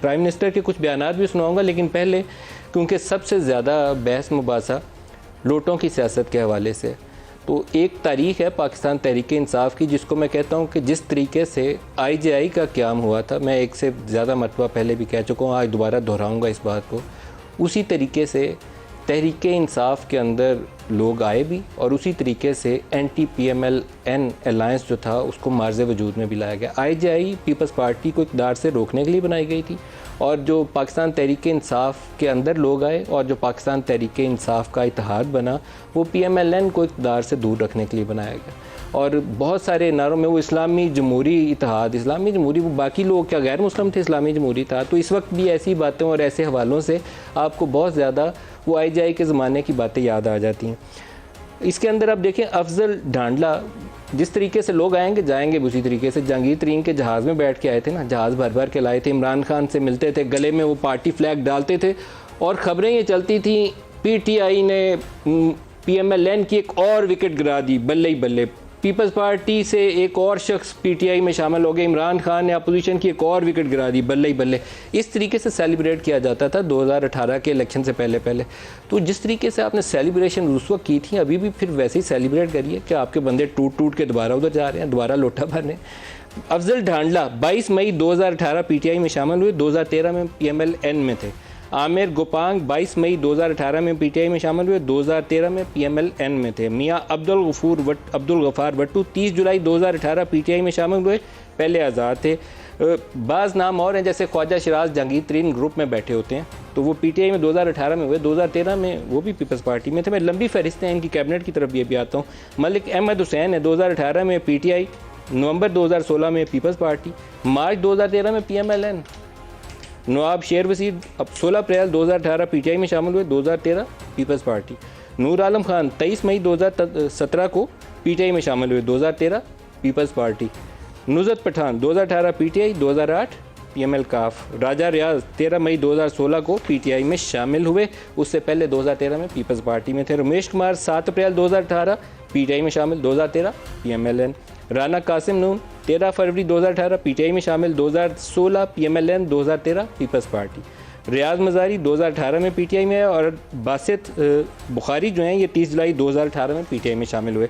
Prime minister के कुछ बयानात भी सुनाऊँगा, लेकिन पहले क्योंकि सबसे ज़्यादा बहस मुबासा नोटों की सियासत के हवाले से, तो एक तारीख है पाकिस्तान तहरीक इंसाफ की, जिसको मैं कहता हूँ कि जिस तरीके से IJI का क़याम हुआ था, मैं एक से ज़्यादा मरतबा पहले भी कह चुका हूँ, आज दोबारा दोहराऊँगा इस बात को, उसी तरीके से तहरीक इंसाफ के अंदर लोग आए भी और उसी तरीके से anti-PMLN अलायंस जो था उसको मार्ज़ वजूद में भी लाया गया। IJI पीपल्स पार्टी को इक़्तिदार से रोकने के लिए बनाई गई थी, और जो पाकिस्तान तहरीक इंसाफ के अंदर लोग आए और जो पाकिस्तान तहरीक इंसाफ का इत्तेहाद बना, वो PMLN को इक़्तिदार से दूर रखने के लिए बनाया गया। और बहुत सारे नारों में वो इस्लामी जमहूरी इत्तेहाद, इस्लामी जमहूरी, वो बाकी लोग क्या गैर मुस्लिम थे, इस्लामी जमहूरी था। तो इस वक्त भी ऐसी बातों और ऐसे हवालों से आपको बहुत ज़्यादा वो IJI के ज़माने की बातें याद आ जाती हैं। इसके अंदर आप देखें अफजल ढांडला, जिस तरीके से लोग आएंगे जाएंगे उसी तरीके से जहांगीर तरीन के जहाज़ में बैठ के आए थे ना, जहाज़ भर भर के लाए थे, इमरान खान से मिलते थे, गले में वो पार्टी फ्लैग डालते थे, और ख़बरें ये चलती थी PTI ने PMLN की एक और विकेट गिरा दी, बल्ले ही बल्ले। पीपल्स पार्टी से एक और शख्स PTI में शामिल हो गए, इमरान खान ने अपोजिशन की एक और विकेट गिरा दी, बल्ले ही बल्ले। इस तरीके से सेलिब्रेट किया जाता था 2018 के इलेक्शन से पहले पहले। तो जिस तरीके से आपने सेलिब्रेशन उस वक्त की थी, अभी भी फिर वैसे ही सेलिब्रेट करिए कि आपके बंदे टूट टूट के दोबारा उधर जा रहे हैं, दोबारा लोटा भरने। अफजल ढांडला 22 मई 2018 PTI में शामिल हुए, 2013 में PMLN में थे। आमिर गोपांग 22 मई 2018 में PTI में शामिल हुए, 2013 में PMLN में थे। मियां अब्दुल गफ़ार भट्टू 30 जुलाई 2018 PTI में शामिल हुए, पहले आज़ाद थे। बाज़ नाम और हैं, जैसे ख्वाजा शिराज जहांगीर तरीन ग्रुप में बैठे होते हैं, तो वो PTI में 2018 में हुए, 2013 में वो भी पीपल्स पार्टी में थे। मैं लंबी फहरिस्त है इनकी, कैबिनेट की तरफ भी आता हूँ। मलिक अहमद हुसैन है 2018 में PTI, नवंबर 2016 में पीपल्स पार्टी, मार्च 2013 में PMLN। नवाब शेर वसीर अब 16 अप्रैल 2018 PTI में शामिल हुए, 2013 पीपल्स पार्टी। नूर आलम खान 23 मई 2017 को PTI में शामिल हुए, 2013 peoples party. Nuzrat Pathan 2018 PTI, 2008 PML काफ। राजा रियाज 13 मई 2016 को PTI में शामिल हुए, उससे पहले 2013 में पीपल्स पार्टी में थे। रमेश कुमार 7 अप्रैल 2018 PTI में शामिल, 2013 PMLN। राना कासिम नून 13 फरवरी 2018 PTI में शामिल, 2016 PMLN, 2013 पीपल्स पार्टी। रियाज मज़ारी 2018 में PTI में है, और बासित बुखारी जो हैं ये 30 जुलाई 2018 में PTI में शामिल हुए।